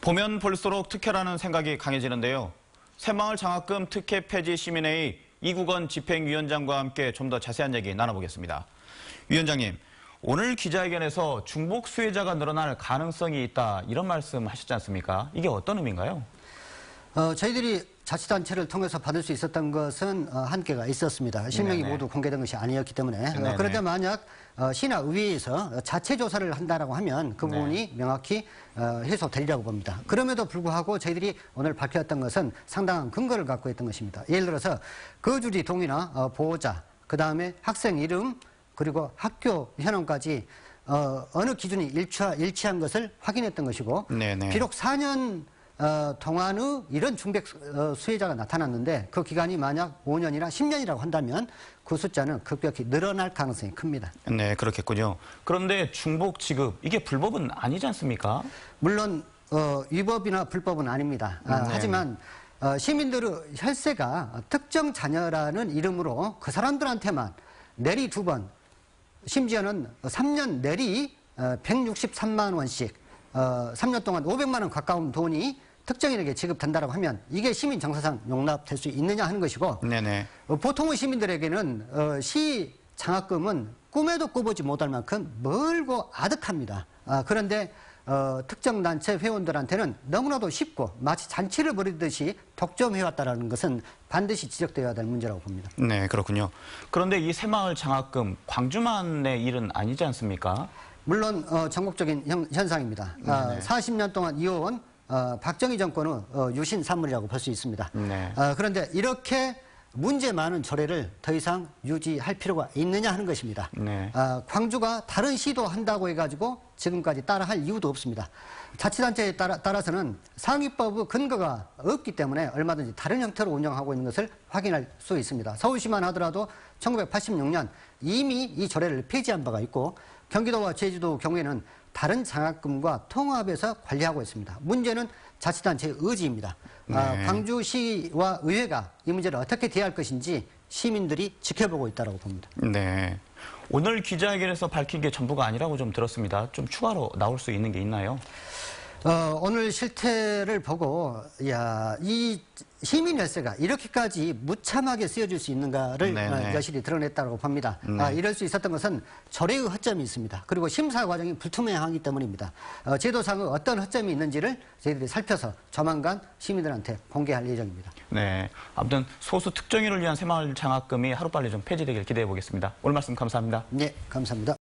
보면 볼수록 특혜라는 생각이 강해지는데요. 새마을 장학금 특혜 폐지 시민회의 이국원 집행위원장과 함께 좀 더 자세한 얘기 나눠보겠습니다. 위원장님, 오늘 기자회견에서 중복 수혜자가 늘어날 가능성이 있다 이런 말씀 하셨지 않습니까? 이게 어떤 의미인가요? 저희들이 자치단체를 통해서 받을 수 있었던 것은 한계가 있었습니다. 실명이 네네. 모두 공개된 것이 아니었기 때문에. 네네. 그런데 만약 시나 의회에서 자체 조사를 한다라고 하면 그 부분이 명확히 해소되리라고 봅니다. 그럼에도 불구하고 저희들이 오늘 밝혔던 것은 상당한 근거를 갖고 있던 것입니다. 예를 들어서 거주지 동의나 보호자, 그다음에 학생 이름, 그리고 학교 현황까지 어느 기준이 일치한 것을 확인했던 것이고, 네네. 비록 4년 동안의 이런 중백 수혜자가 나타났는데 그 기간이 만약 5년이나 10년이라고 한다면 그 숫자는 급격히 늘어날 가능성이 큽니다. 네, 그렇겠군요. 그런데 중복 지급, 이게 불법은 아니지 않습니까? 물론 위법이나 불법은 아닙니다. 하지만 시민들의 혈세가 특정 자녀라는 이름으로 그 사람들한테만 내리 2번, 심지어는 3년 내리 163만 원씩 3년 동안 500만 원 가까운 돈이 특정인에게 지급된다고 하면 이게 시민 정서상 용납될 수 있느냐 하는 것이고, 네네. 보통의 시민들에게는 시 장학금은 꿈에도 꿔보지 못할 만큼 멀고 아득합니다. 그런데 특정 단체 회원들한테는 너무나도 쉽고 마치 잔치를 벌이듯이 독점해왔다는 것은 반드시 지적되어야 될 문제라고 봅니다. 네, 그렇군요. 그런데 이 새마을 장학금 광주만의 일은 아니지 않습니까? 물론 전국적인 현상입니다. 40년 동안 이어온 박정희 정권의 유신 산물이라고 볼 수 있습니다. 네. 그런데 이렇게 문제 많은 조례를 더 이상 유지할 필요가 있느냐 하는 것입니다. 네. 광주가 다른 시도 한다고 해가지고 지금까지 따라할 이유도 없습니다. 자치단체에 따라서는 상위법의 근거가 없기 때문에 얼마든지 다른 형태로 운영하고 있는 것을 확인할 수 있습니다. 서울시만 하더라도 1986년 이미 이 조례를 폐지한 바가 있고, 경기도와 제주도 경우에는 다른 장학금과 통합해서 관리하고 있습니다. 문제는 자치단체의 의지입니다. 네. 광주시와 의회가 이 문제를 어떻게 대할 것인지 시민들이 지켜보고 있다고 봅니다. 네. 오늘 기자회견에서 밝힌 게 전부가 아니라고 좀 들었습니다. 좀 추가로 나올 수 있는 게 있나요? 오늘 실태를 보고 이 시민 혈세가 이렇게까지 무참하게 쓰여질 수 있는가를 여실히 드러냈다고 봅니다. 이럴 수 있었던 것은 조례의 허점이 있습니다. 그리고 심사 과정이 불투명하기 때문입니다. 제도상의 어떤 허점이 있는지를 저희들이 살펴서 조만간 시민들한테 공개할 예정입니다. 네. 아무튼 소수 특정인을 위한 새마을 장학금이 하루빨리 좀 폐지되길 기대해 보겠습니다. 오늘 말씀 감사합니다. 네, 감사합니다.